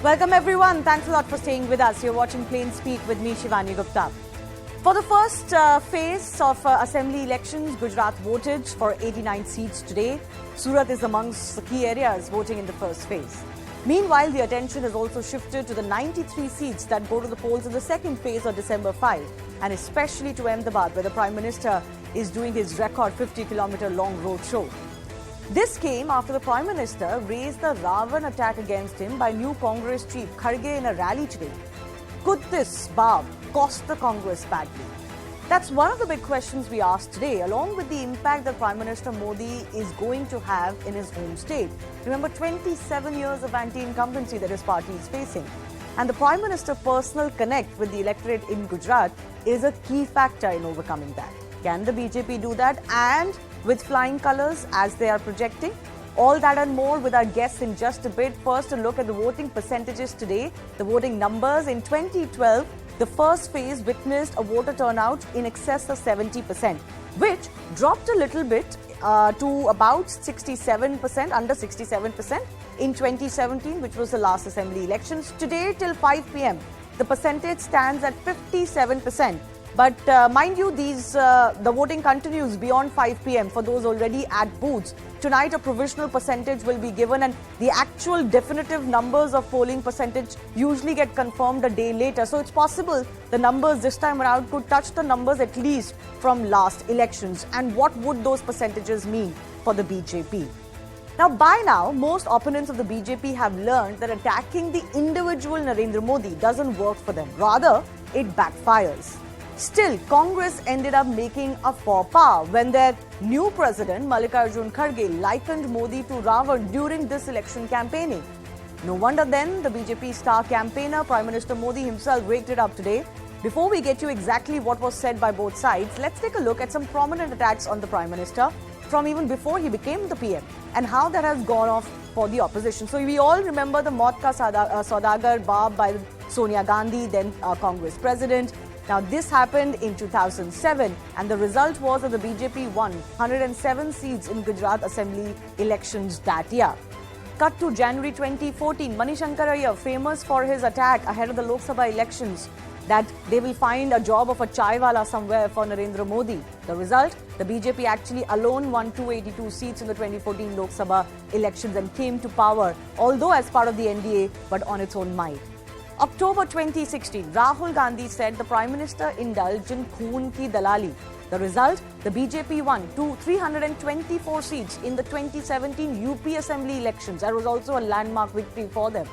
Welcome everyone. Thanks a lot for staying with us. You're watching Plain Speak with me, Shivani Gupta. For the first phase of assembly elections, Gujarat voted for 89 seats today. Surat is amongst the key areas voting in the first phase. Meanwhile, the attention has also shifted to the 93 seats that go to the polls in the second phase on December 5, and especially to Ahmedabad, where the Prime Minister is doing his record 50-kilometer long roadshow. This came after the Prime Minister raised the Ravan attack against him by new Congress chief Kharge in a rally today. Could this barb cost the Congress badly? That's one of the big questions we asked today, along with the impact that Prime Minister Modi is going to have in his home state. Remember, 27 years of anti-incumbency that his party is facing. And the Prime Minister's personal connect with the electorate in Gujarat is a key factor in overcoming that. Can the BJP do that, and with flying colours as they are projecting? All that and more with our guests in just a bit. First, a look at the voting percentages today. The voting numbers in 2012, the first phase witnessed a voter turnout in excess of 70%, which dropped a little bit to about 67%, under 67% in 2017, which was the last assembly elections. Today, till 5 p.m., the percentage stands at 57%. But mind you, the voting continues beyond 5 p.m. for those already at booths. Tonight, a provisional percentage will be given, and the actual definitive numbers of polling percentage usually get confirmed a day later. So it's possible the numbers this time around could touch the numbers at least from last elections. And what would those percentages mean for the BJP? Now, by now, most opponents of the BJP have learned that attacking the individual Narendra Modi doesn't work for them. Rather, it backfires. Still, Congress ended up making a faux pas when their new president, Mallikarjun Kharge, likened Modi to Ravan during this election campaigning. No wonder then the BJP star campaigner, Prime Minister Modi himself, raked it up today. Before we get you exactly what was said by both sides, let's take a look at some prominent attacks on the Prime Minister from even before he became the PM and how that has gone off for the opposition. So we all remember the Maut Ka Saudagar barb by Sonia Gandhi, then Congress president. Now, this happened in 2007, and the result was that the BJP won 107 seats in Gujarat Assembly elections that year. Cut to January 2014, Manishankar Ayyar, famous for his attack ahead of the Lok Sabha elections, that they will find a job of a chai wala somewhere for Narendra Modi. The result, the BJP actually alone won 282 seats in the 2014 Lok Sabha elections and came to power, although as part of the NDA, but on its own might. October 2016, Rahul Gandhi said the Prime Minister indulged in khoon ki dalali. The result, the BJP won 324 seats in the 2017 UP Assembly elections. That was also a landmark victory for them.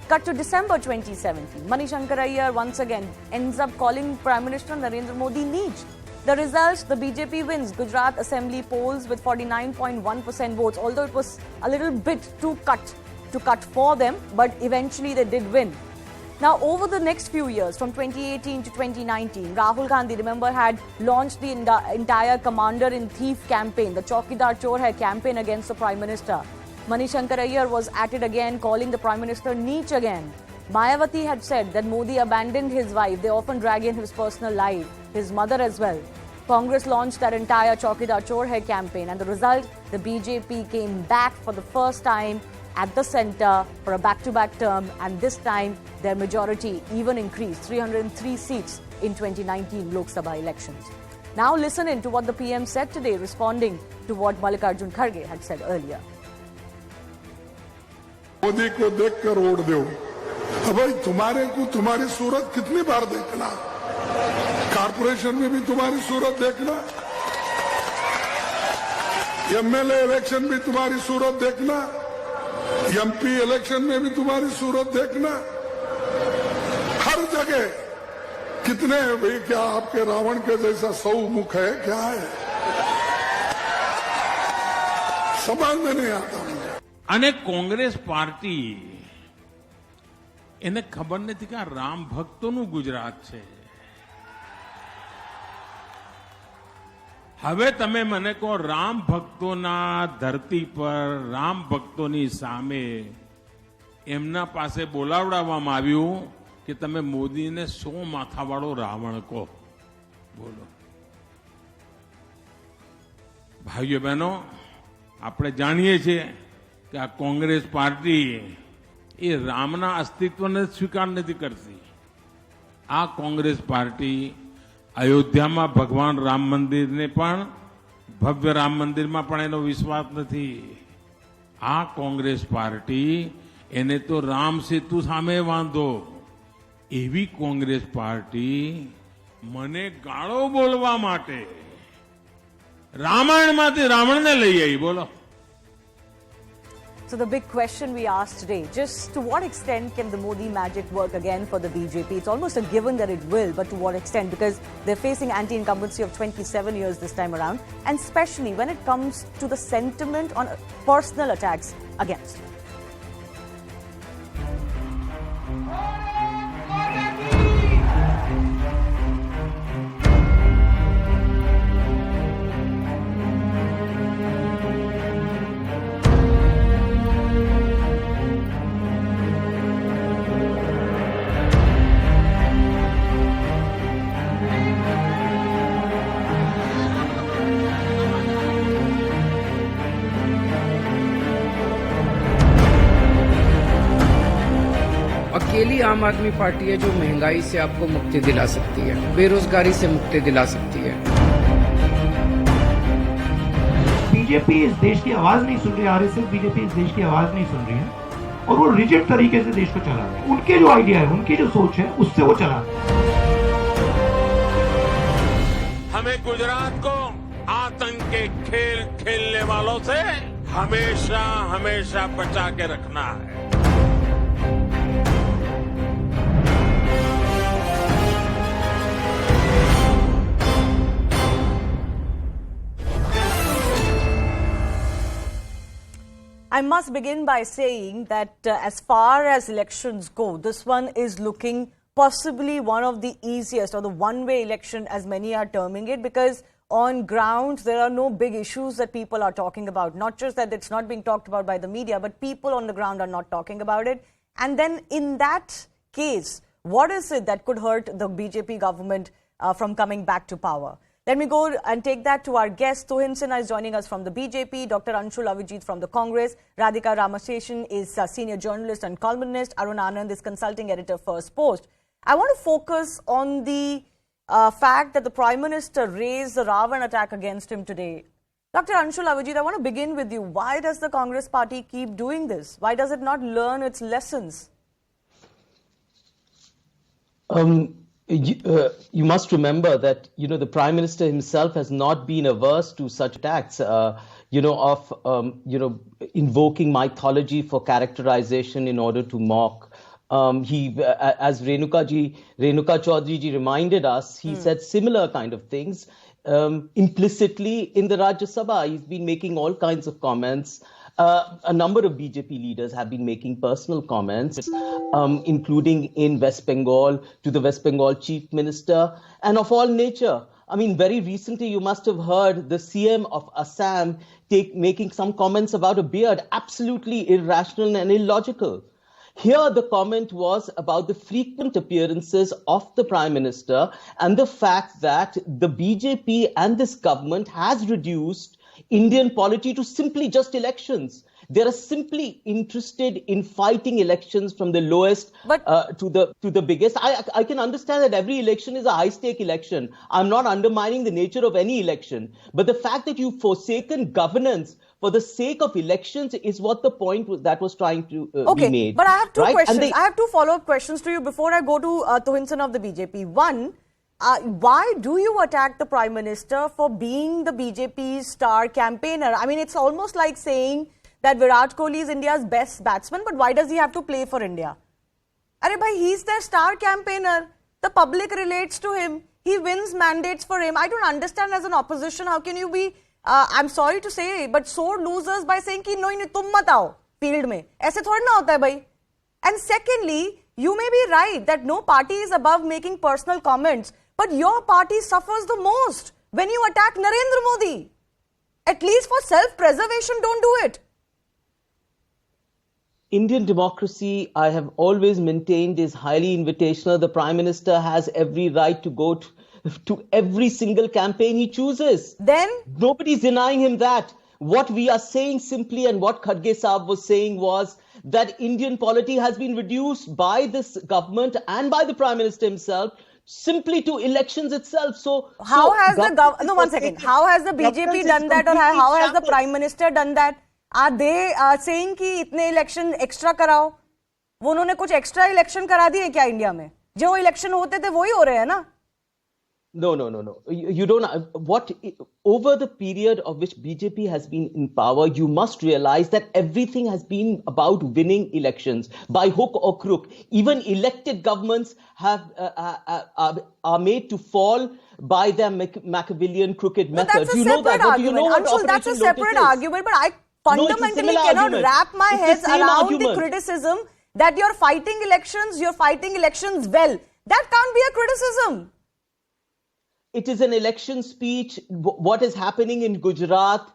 Cut to December 2017, Manishankar Ayyar once again ends up calling Prime Minister Narendra Modi Neej. The result, the BJP wins Gujarat Assembly polls with 49.1% votes, although it was a little bit too cut for them, but eventually they did win. Now, over the next few years, from 2018 to 2019, Rahul Gandhi, remember, had launched the entire Commander-in-Thief campaign, the Chaukidar Chor Hai campaign against the Prime Minister. Manishankar Ayyar was at it again, calling the Prime Minister Neech again. Mayawati had said that Modi abandoned his wife. They often drag in his personal life, his mother as well. Congress launched that entire Chaukidar Chor Hai campaign, and the result, the BJP came back for the first time at the centre for a back-to-back term, and this time their majority even increased, 303 seats in 2019 Lok Sabha elections. Now listen in to what the PM said today, responding to what Mallikarjun Kharge had said earlier. Modi को देखकर vote दो। अब भाई तुम्हारे को तुम्हारी सूरत कितनी बार देखना, कारपोरेशन में भी तुम्हारी सूरत देखना, एमएलए इलेक्शन भी तुम्हारी सूरत देखना, एमपी इलेक्शन में भी तुम्हारी सूरत देखना, हर जगह कितने हैं भाई? क्या आपके रावण के जैसा 100 मुख है? क्या है? समझ में नहीं आता मुझे। અને કોંગ્રેસ પાર્ટી એને ખબર નથી કે આ રામ ભક્તોનું ગુજરાત છે. હવે તમે મને કહો, રામ ભક્તોના ધરતી પર, રામ ભક્તોની સામે એમના પાસે બોલાવડાવવામાં આવ્યું કે તમે મોદીને 100 માથાવાળો રાવણ કહો. બોલો ભાઈઓ બહેનો, આપણે જાણીએ છીએ કે આ કોંગ્રેસ પાર્ટી એ રામના અસ્તિત્વને સ્વીકાર નથી કરતી. આ કોંગ્રેસ પાર્ટી અયોધ્યામાં ભગવાન રામ મંદિરને પણ ભવ્ય રામ મંદિરમાં પણ એનો વિશ્વાસ નથી. આ કોંગ્રેસ પાર્ટી એને તો રામ સેતુ સામે વાંધો. એવી કોંગ્રેસ પાર્ટી મને ગાળો બોલવા માટે રામાયણમાંથી રાવણને લઈ આવી. બોલો. So the big question we asked today, just to what extent can the Modi magic work again for the BJP? It's almost a given that it will, but to what extent? Because they're facing anti-incumbency of 27 years this time around, and especially when it comes to the sentiment on personal attacks against them. अकेली आम आदमी party है जो महंगाई से आपको मुक्ति दिला सकती है, बेरोजगारी से मुक्ति दिला सकती है. बीजेपी इस देश की आवाज नहीं सुन रही, आरएसएस बीजेपी इस देश की आवाज नहीं सुन रही है और वो रिजिड तरीके से देश को चला रहे हैं. उनके जो आइडिया है, उनकी जो सोच है, उससे वो चला रहे हैं. हमें गुजरात को आतंक के खेल खेलने वालों से हमेशा हमेशा बचा के रखना है. I must begin by saying that as far as elections go, this one is looking possibly one of the easiest, or the one-way election as many are terming it, because on ground there are no big issues that people are talking about. Not just that it's not being talked about by the media, but people on the ground are not talking about it. And then in that case, what is it that could hurt the BJP government from coming back to power? Let me go and take that to our guest. Tuhin Sinha is joining us from the BJP. Dr. Anshul Avijit from the Congress. Radhika Ramaseshan is a senior journalist and columnist. Arun Anand is consulting editor First Post. I want to focus on the fact that the Prime Minister raised the Ravan attack against him today. Dr. Anshul Avijit, I want to begin with you. Why does the Congress party keep doing this? Why does it not learn its lessons? You must remember that, the Prime Minister himself has not been averse to such attacks, invoking mythology for characterization in order to mock. As Renuka Chaudhary ji reminded us, he said similar kind of things. Implicitly in the Rajya Sabha, he's been making all kinds of comments. A number of BJP leaders have been making personal comments, including in West Bengal to the West Bengal Chief Minister, and of all nature. I mean, very recently you must have heard the CM of Assam making some comments about a beard, absolutely irrational and illogical. Here the comment was about the frequent appearances of the Prime Minister and the fact that the BJP and this government has reduced Indian polity to simply just elections. They are simply interested in fighting elections from the lowest to the biggest. I can understand that every election is a high-stake election. I'm not undermining the nature of any election. But the fact that you've forsaken governance for the sake of elections is what the point was that was trying to be made. But I have two questions. I have two follow-up questions to you before I go to Tuhin Sinha of the BJP. One, why do you attack the Prime Minister for being the BJP's star campaigner? I mean, it's almost like saying that Virat Kohli is India's best batsman, but why does he have to play for India? Arey bhai, he's their star campaigner. The public relates to him. He wins mandates for him. I don't understand as an opposition, how can you be, I'm sorry to say, but sore losers by saying ki no, tum mat aao field mein. Aise thodi na hota hai bhai. And secondly, you may be right that no party is above making personal comments, but your party suffers the most when you attack Narendra Modi. At least for self-preservation, don't do it. Indian democracy, I have always maintained, is highly invitational. The Prime Minister has every right to go to every single campaign he chooses. Then? Nobody's denying him that. What we are saying simply, and what Khadge Saab was saying, was that Indian polity has been reduced by this government and by the Prime Minister himself simply to elections itself. So how has the one second, how has the BJP done that, or how has the Prime Minister done that? Are they saying कि इतने election extra कराओ? वो उन्होंने कुछ extra election करा दिए क्या India में? जो election होते थे वही हो रहे हैं ना? No. You don't. Over the period of which BJP has been in power, you must realize that everything has been about winning elections by hook or crook. Even elected governments are made to fall by their Machiavellian crooked method. You know that. But do you know what Anshul, that's a separate argument. But I fundamentally cannot wrap my head around the criticism that you're fighting elections well. That can't be a criticism. It is an election speech. What is happening in Gujarat?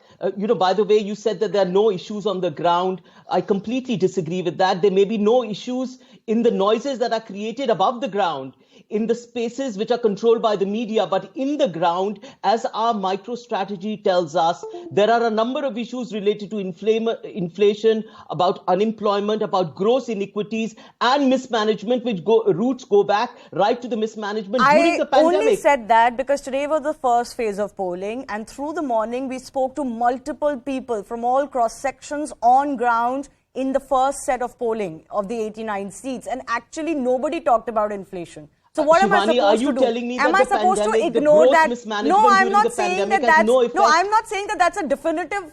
By the way, you said that there are no issues on the ground. I completely disagree with that. There may be no issues in the noises that are created above the ground, in the spaces which are controlled by the media, but in the ground, as our micro strategy tells us, there are a number of issues related to inflation, about unemployment, about gross iniquities and mismanagement, which roots go back right to the mismanagement during the pandemic. I only said that because today was the first phase of polling, and through the morning we spoke to multiple people from all cross sections on ground in the first set of polling of the 89 seats, and actually nobody talked about inflation. So what Shivani, am I supposed to do? Am I supposed to ignore that? No, I'm not saying that I'm not saying that that's a definitive,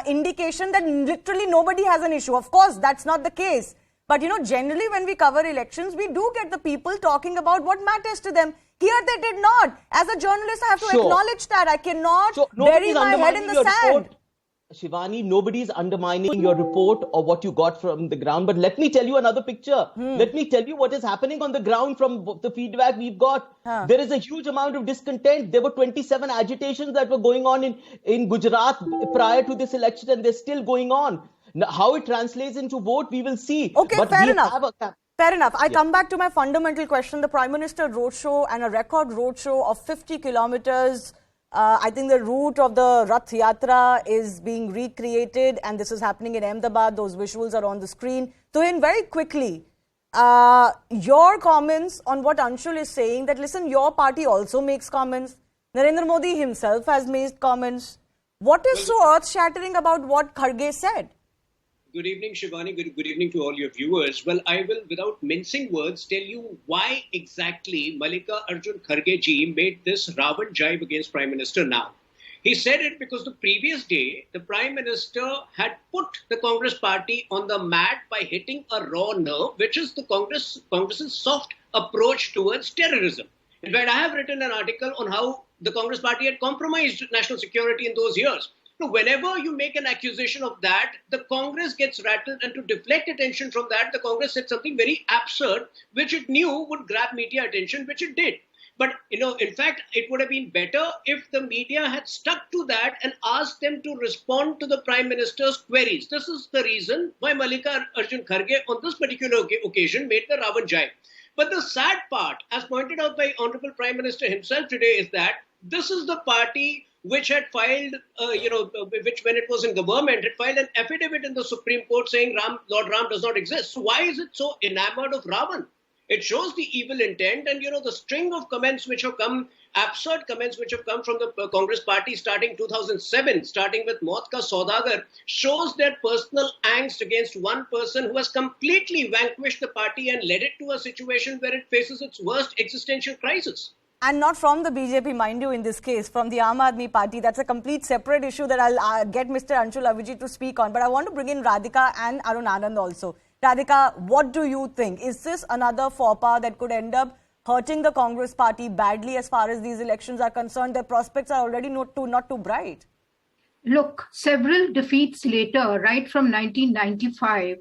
indication that literally nobody has an issue. Of course, that's not the case. But generally when we cover elections, we do get the people talking about what matters to them. Here they did not. As a journalist, I have to acknowledge that. I cannot bury my head in the sand. Shivani, nobody is undermining your report or what you got from the ground. But let me tell you another picture. Let me tell you what is happening on the ground from the feedback we've got. There is a huge amount of discontent. There were 27 agitations that were going on in Gujarat prior to this election, and they're still going on. Now, how it translates into vote, we will see. Okay, but fair enough. Fair enough. I come back to my fundamental question. The Prime Minister roadshow and a record roadshow of 50 kilometers. I think the route of the Rath Yatra is being recreated, and this is happening in Ahmedabad. Those visuals are on the screen. So, very quickly, your comments on what Anshul is saying, that listen, your party also makes comments. Narendra Modi himself has made comments. What is so earth-shattering about what Kharge said? Good evening, Shivani. Good evening to all your viewers. Well, I will, without mincing words, tell you why exactly Mallika Arjun Kharge ji made this Ravan jibe against Prime Minister now. He said it because the previous day, the Prime Minister had put the Congress party on the mat by hitting a raw nerve, which is the Congress's soft approach towards terrorism. In fact, I have written an article on how the Congress party had compromised national security in those years. So whenever you make an accusation of that, the Congress gets rattled, and to deflect attention from that, the Congress said something very absurd, which it knew would grab media attention, which it did. But, in fact, it would have been better if the media had stuck to that and asked them to respond to the Prime Minister's queries. This is the reason why Mallika Arjun Kharge on this particular occasion made the Ravan jibe. But the sad part, as pointed out by Honorable Prime Minister himself today, is that this is the party which had filed, which when it was in government, had filed an affidavit in the Supreme Court saying Lord Ram does not exist. So why is it so enamored of Ravan? It shows the evil intent, and the string of comments which have come, absurd comments which have come from the Congress party starting 2007, starting with Maut Ka Saudagar, shows their personal angst against one person who has completely vanquished the party and led it to a situation where it faces its worst existential crisis. And not from the BJP, mind you, in this case, from the Aam Aadmi Party. That's a complete separate issue that I'll get Mr. Anshul Avijit to speak on. But I want to bring in Radhika and Arun Anand also. Radhika, what do you think? Is this another faux pas that could end up hurting the Congress Party badly as far as these elections are concerned? Their prospects are already not too bright. Look, several defeats later, right from 1995,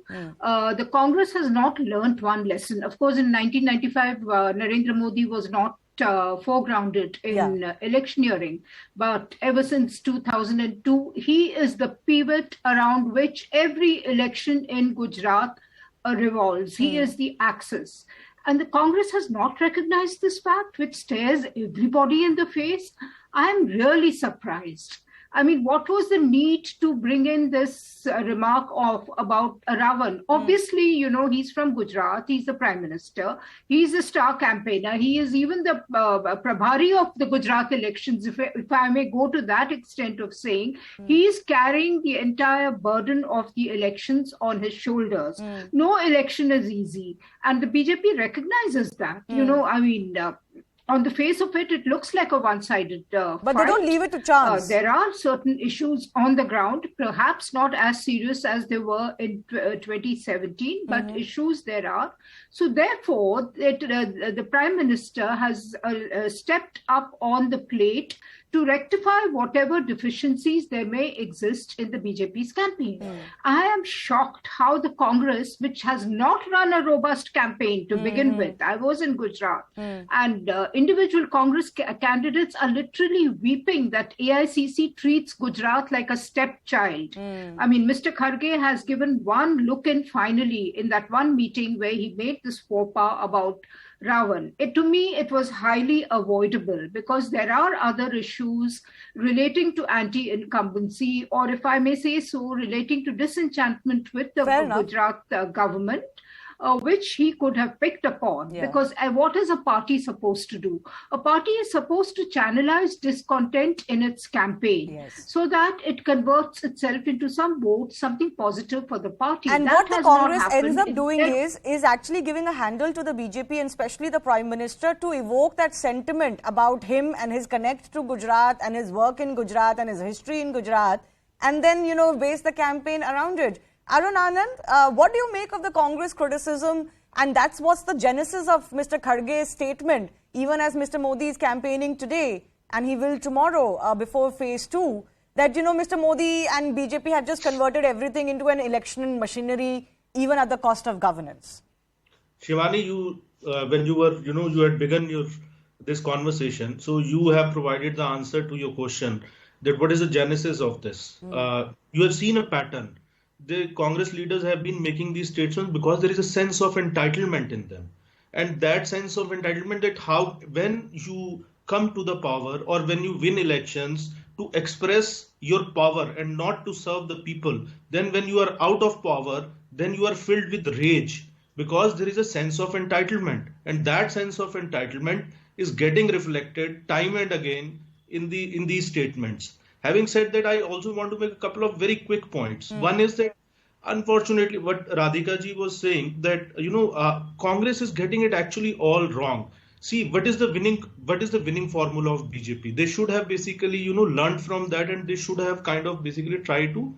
the Congress has not learnt one lesson. Of course, in 1995, Narendra Modi was not foregrounded in electioneering, but ever since 2002, he is the pivot around which every election in Gujarat revolves. He is the axis. And the Congress has not recognized this fact, which stares everybody in the face. I am really surprised. I mean, what was the need to bring in this remark about Ravan? Obviously, you know, he's from Gujarat. He's the Prime Minister. He's a star campaigner. He is even the Prabhari of the Gujarat elections, if I may go to that extent of saying. He is carrying the entire burden of the elections on his shoulders. No election is easy. And the BJP recognizes that. You know, I mean, on the face of it, it looks like a one-sided But fight. they don't leave it to chance. There are certain issues on the ground, perhaps not as serious as they were in 2017, but issues there are. So therefore, the Prime Minister has stepped up on the plate to rectify whatever deficiencies there may exist in the BJP's campaign. I am shocked how the Congress, which has not run a robust campaign to begin with, I was in Gujarat, and individual Congress candidates are literally weeping that AICC treats Gujarat like a stepchild. I mean, Mr. Kharge has given one look in finally in that one meeting where he made this faux pas about Ravan. To me, it was highly avoidable because there are other issues relating to anti-incumbency, or if I may say so, relating to disenchantment with the Gujarat government, which he could have picked upon. Because what is a party supposed to do? A party is supposed to channelize discontent in its campaign so that it converts itself into some vote, something positive for the party. And that what the has Congress not ends up happened doing is actually giving a handle to the BJP and especially the Prime Minister to evoke that sentiment about him and his connect to Gujarat and his work in Gujarat and his history in Gujarat, and then, you know, base the campaign around it. Arun Anand, what do you make of the Congress criticism? And that's what's the genesis of Mr. Kharge's statement, even as Mr. Modi is campaigning today, and he will tomorrow before phase 2, that, you know, Mr. Modi and BJP have just converted everything into an election machinery, even at the cost of governance. Shivani, you when you were, you had begun this conversation, so you have provided the answer to your question that what is the genesis of this. You have seen a pattern. The Congress leaders have been making these statements because there is a sense of entitlement in them. And that sense of entitlement, that when you come to the power or when you win elections to express your power and not to serve the people, then when you are out of power, then you are filled with rage because there is a sense of entitlement. And that sense of entitlement is getting reflected time and again in these statements. Having said that, I also want to make a couple of very quick points. One is that, unfortunately, what Radhika ji was saying, that Congress is getting it actually all wrong. See, what is the winning formula of BJP? They should have basically learned from that, and they should have kind of basically tried to,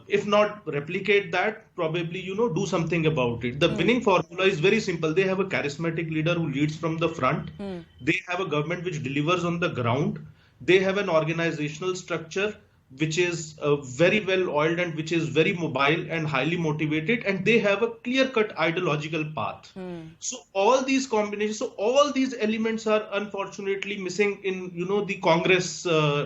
if not replicate that, probably do something about it. The winning formula is very simple. They have a charismatic leader who leads from the front. They have a government which delivers on the ground. They have an organizational structure which is very well oiled and which is very mobile and highly motivated, and they have a clear-cut ideological path. So all these combinations, so all these elements are unfortunately missing in the Congress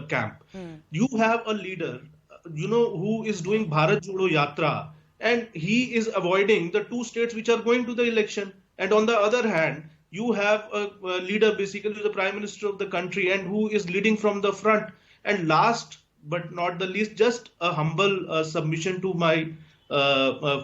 camp. You have a leader who is doing Bharat Jodo Yatra, and he is avoiding the 2 states which are going to the election. And on the other hand, you have a leader, basically the Prime Minister of the country, and who is leading from the front. And last but not the least, just a humble submission to my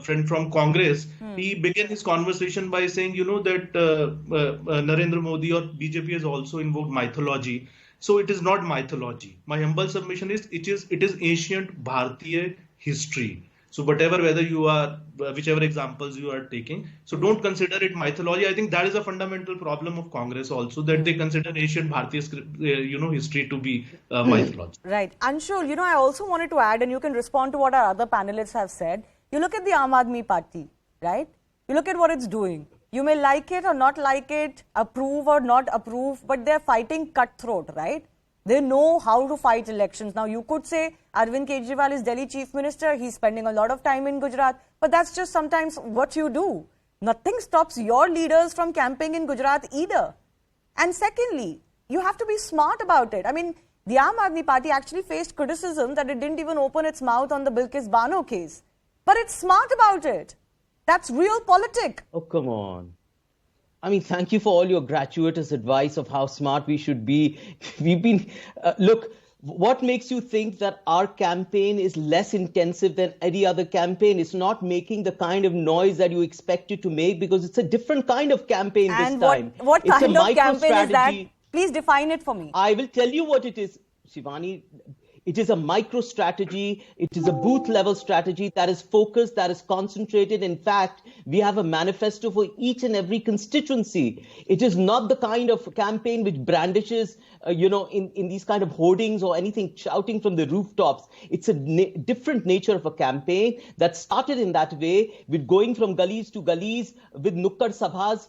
friend from Congress. He began his conversation by saying, that Narendra Modi or BJP has also invoked mythology. So it is not mythology. My humble submission is, it is ancient Bharatiya history. So whether you are, whichever examples you are taking, so don't consider it mythology. I think that is a fundamental problem of Congress also, that they consider ancient Bharatiya, history to be mythology. Right. Anshul, I also wanted to add, and you can respond to what our other panelists have said. You look at the Aam Aadmi Party, right? You look at what it's doing. You may like it or not like it, approve or not approve, but they're fighting cutthroat, right? They know how to fight elections. Now, you could say Arvind Kejriwal is Delhi Chief Minister. He's spending a lot of time in Gujarat. But that's just sometimes what you do. Nothing stops your leaders from campaigning in Gujarat either. And secondly, you have to be smart about it. I mean, the Aam Aadmi Party actually faced criticism that it didn't even open its mouth on the Bilkis Bano case. But it's smart about it. That's real politic. Oh, come on. I mean, thank you for all your gratuitous advice of how smart we should be. We've been, look, what makes you think that our campaign is less intensive than any other campaign? It's not making the kind of noise that you expect it to make, because it's a different kind of campaign And this time. what It's a kind of campaign is that? micro-strategy. Please define it for me. I will tell you what it is, Shivani. It is a micro strategy. It is a booth level strategy that is focused, that is concentrated. In fact, we have a manifesto for each and every constituency. It is not the kind of campaign which brandishes, in these kind of hoardings or anything, shouting from the rooftops. It's a different nature of a campaign that started in that way, with going from gullies to gullies, with nukkad sabhas,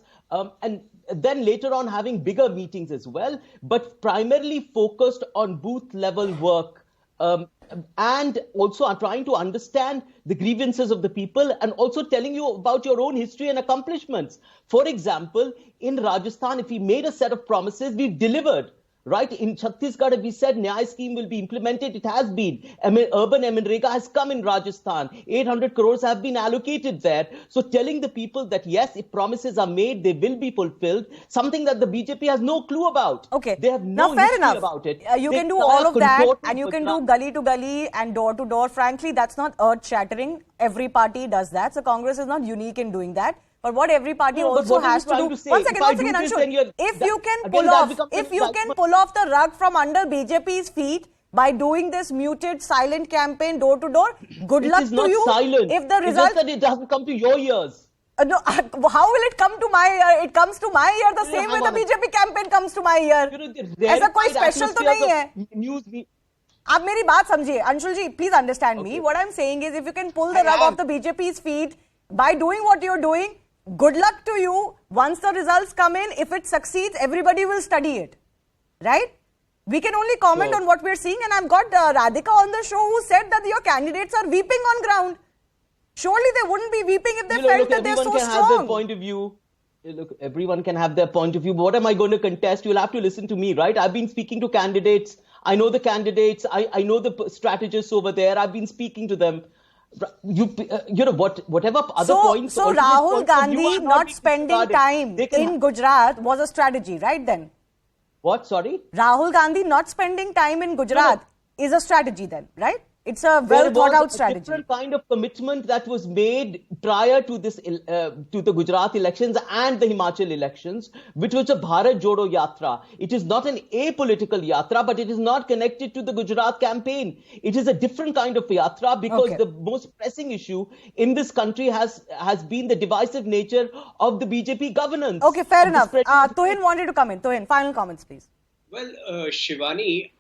and then later on having bigger meetings as well, but primarily focused on booth level work. And also are trying to understand the grievances of the people, and also telling you about your own history and accomplishments. For example, in Rajasthan, if we made a set of promises, we've delivered. Right? In Chhattisgarh, we said Nyay scheme will be implemented. It has been. Urban MNREGA has come in Rajasthan. 800 crores have been allocated there. So telling the people that yes, if promises are made, they will be fulfilled. Something that the BJP has no clue about. Okay. They have no history about it. You They can do try all of that, control and you can Gujarat. do gully to gully and door to door. Frankly, that's not earth-shattering. Every party does that. So Congress is not unique in doing that. But what every party No, but also what are you has to trying do. to say? One second, If I do this, Anshu. then you're- If that- you can again, pull that off, becomes if you can indictment. pull off the rug from under BJP's feet by doing this muted, silent campaign door to door, good It luck is to not you. silent. If the It's result, just that it doesn't come to your ears. no, how will it come to my ear? It comes to my ear the same way the BJP campaign comes to my ear. ऐसा कोई special तो नहीं है. News. आप मेरी बात समझिए, अंशुल जी, please understand me. What I'm saying is, if you can pull the rug off the BJP's feet by doing what you're doing, good luck to you. Once the results come in, if it succeeds, everybody will study it, right? We can only comment on what we're seeing, and I've got Radhika on the show who said that your candidates are weeping on ground. Surely they wouldn't be weeping if they felt that they're so everyone can strong. have their point of view. Look, everyone can have their point of view. But what am I going to contest? You'll have to listen to me, right? I've been speaking to candidates. I know the candidates. I know the strategists over there. I've been speaking to them. Whatever other points. So Rahul Gandhi not spending time in Gujarat was a strategy, right then? What? Sorry? Rahul Gandhi not spending time in Gujarat is a strategy then, right? It's a well thought out strategy. Different kind of commitment that was made prior to this, to the Gujarat elections and the Himachal elections, which was a Bharat Jodo Yatra. It is not an apolitical yatra, but it is not connected to the Gujarat campaign. It is a different kind of yatra, because the most pressing issue in this country has been the divisive nature of the BJP governance. Okay, fair enough. Tuhin wanted to come in. Tuhin, final comments, please. Well, Shivani,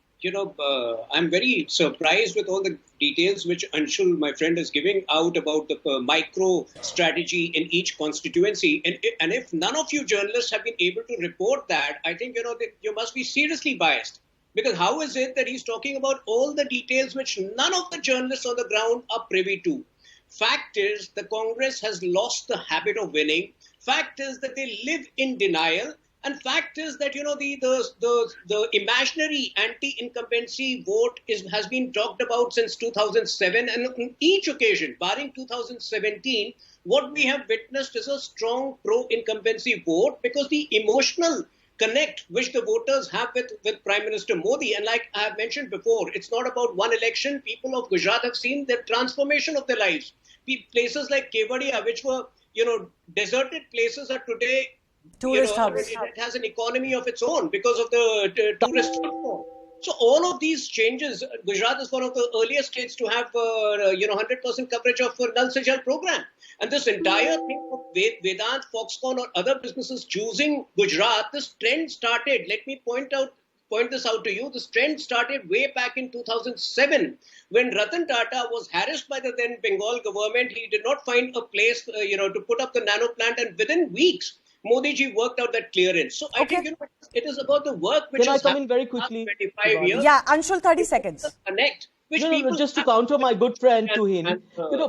I'm very surprised with all the details which Anshul, my friend, is giving out about the micro strategy in each constituency. And if none of you journalists have been able to report that, I think, that you must be seriously biased. Because how is it that he's talking about all the details which none of the journalists on the ground are privy to? Fact is, the Congress has lost the habit of winning. Fact is that they live in denial. And fact is that, the imaginary anti-incumbency vote has been talked about since 2007. And on each occasion, barring 2017, what we have witnessed is a strong pro-incumbency vote, because the emotional connect which the voters have with Prime Minister Modi. And like I have mentioned before, it's not about one election. People of Gujarat have seen the transformation of their lives. Places like Kevadia, which were, deserted places, are today tourist hubs. It has an economy of its own because of the tourist footfall. So all of these changes, Gujarat is one of the earliest states to have 100% coverage of Nal Se Jal program. And this entire thing of Vedant, Foxconn or other businesses choosing Gujarat, this trend started, let me point this out to you. This trend started way back in 2007 when Ratan Tata was harassed by the then Bengal government. He did not find a place, to put up the nano plant, and within weeks, Modi ji worked out that clearance. So I think it is about the work which has happened very quickly? 25 years. Yeah, Anshul, 30 seconds. Connect. Just to counter my good friend Tuhin,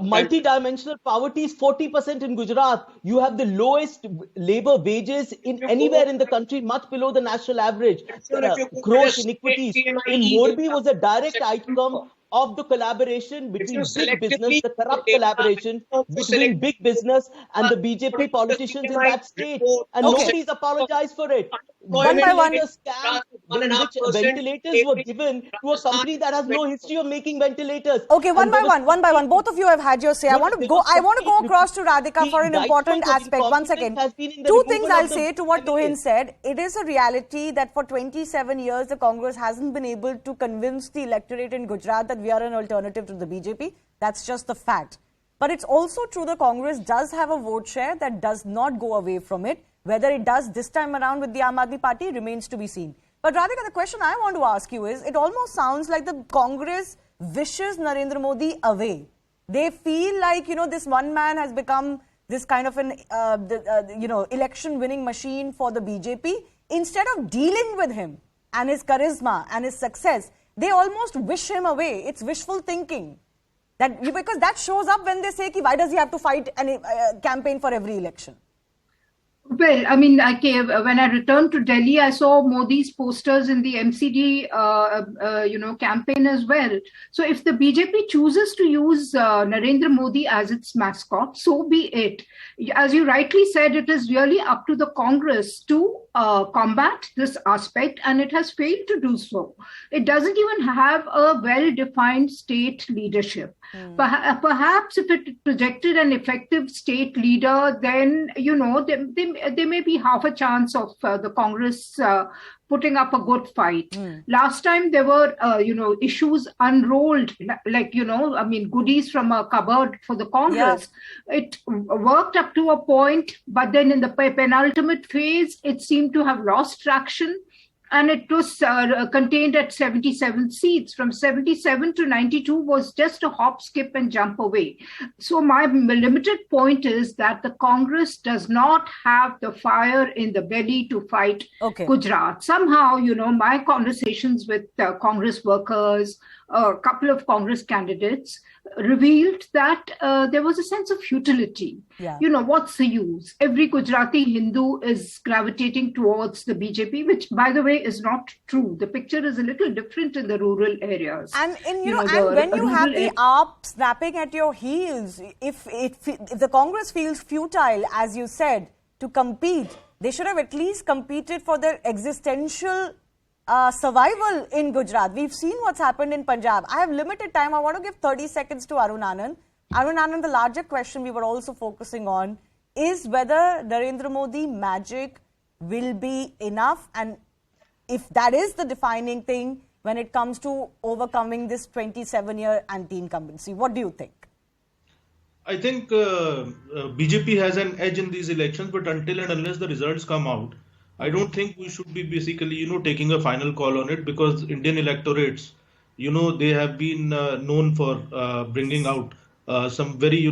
multi-dimensional poverty is 40% in Gujarat. You have the lowest labor wages in anywhere in the country, much below the national average. There are gross inequities. In Morbi was a direct outcome of the collaboration between If you big business, selectively the corrupt data, collaboration between big business and the BJP politicians in that state. And Okay. nobody's apologized for it. One by one. The scam in which ventilators were given to a company that has no history of making ventilators. Okay, one And by there was one by one. Both of you have had your say. I want to go across to Radhika for an The important indictment of aspect. One second. incompetence has been in the Two removal things of I'll the say to what Tuhin evidence. said. It is a reality that for 27 years, the Congress hasn't been able to convince the electorate in Gujarat that we are an alternative to the BJP. That's just the fact. But it's also true the Congress does have a vote share that does not go away from it. Whether it does this time around with the Aam Aadmi Party remains to be seen. But Radhika, the question I want to ask you is, it almost sounds like the Congress wishes Narendra Modi away. They feel like, this one man has become this kind of an, election winning machine for the BJP. Instead of dealing with him and his charisma and his success, they almost wish him away. It's wishful thinking. Because that shows up when they say, why does he have to fight and campaign for every election? Well, I mean, when I returned to Delhi, I saw Modi's posters in the MCD, campaign as well. So if the BJP chooses to use Narendra Modi as its mascot, so be it. As you rightly said, it is really up to the Congress to combat this aspect, and it has failed to do so. It doesn't even have a well-defined state leadership. Perhaps if it projected an effective state leader, then, there may be half a chance of the Congress putting up a good fight. Last time there were, issues unrolled, goodies from a cupboard for the Congress. Yeah. It worked up to a point, but then in the penultimate phase, it seemed to have lost traction. And it was contained at 77 seats. From 77 to 92 was just a hop, skip, and jump away. So my limited point is that the Congress does not have the fire in the belly to fight Gujarat. Somehow, my conversations with Congress workers, a couple of Congress candidates, revealed that there was a sense of futility. Yeah. What's the use? Every Gujarati Hindu is gravitating towards the BJP, which, by the way, is not true. The picture is a little different in the rural areas. And when you have the AAP snapping at your heels, if the Congress feels futile, as you said, to compete, they should have at least competed for their existential survival in Gujarat. We've seen what's happened in Punjab. I have limited time. I want to give 30 seconds to Arun Anand. Arun Anand, the larger question we were also focusing on is whether Narendra Modi magic will be enough, and if that is the defining thing when it comes to overcoming this 27-year anti-incumbency. What do you think? I think BJP has an edge in these elections, but until and unless the results come out, I don't think we should be basically, taking a final call on it, because Indian electorates, they have been known for bringing out some very,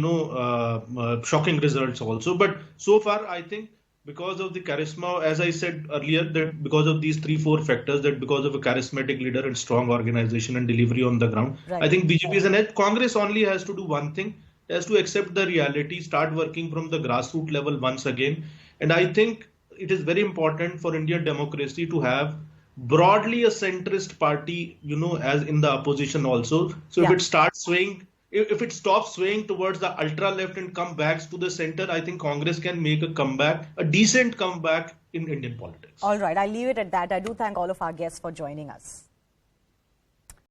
shocking results also. But so far, I think because of the charisma, as I said earlier, that because of these 3-4 factors, that because of a charismatic leader and strong organization and delivery on the ground, right. I think BJP is an edge. Congress only has to do one thing, has to accept the reality, start working from the grassroots level once again. And I think it is very important for Indian democracy to have broadly a centrist party, as in the opposition also. So if it starts swaying, if it stops swaying towards the ultra left and comes back to the center, I think Congress can make a comeback, a decent comeback in Indian politics. All right, I'll leave it at that. I do thank all of our guests for joining us.